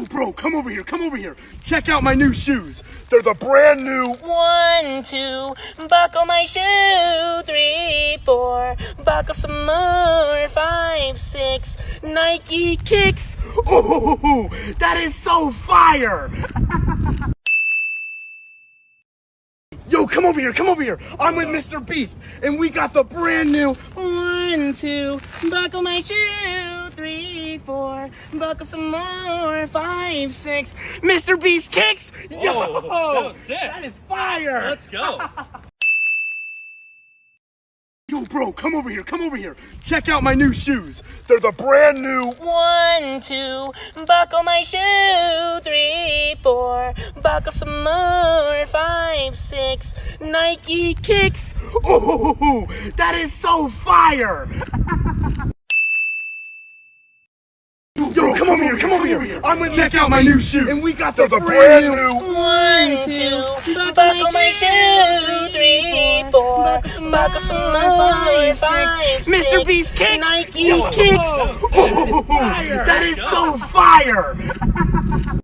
Yo, bro, come over here, come over here. Check out my new shoes. They're the brand new 1, 2, buckle my shoe. 3, 4, buckle some more. 5, 6, Nike kicks. Oh, that is so fire! Yo, come over here, come over here. I'm with MrBeast, and we got the brand new 1, 2, buckle my shoe. 3, 4, buckle some more. 5, 6, MrBeast kicks. Yo, Whoa, that was sick. that is fire. Let's go. Yo, bro, come over here, come over here. Check out my new shoes. They're the brand new 1, 2, buckle my shoe. 3, 4, buckle some more. 5, 6, Nike kicks. Oh, that is so fire! Yo, come over here, come over here. I'm gonna check out my new shoes, and we got the brand new 1, 2, buckle my shoe. 3, 4, buckle some more. 5, 6, MrBeast kicks. Nike kicks. Oh, that is so fire!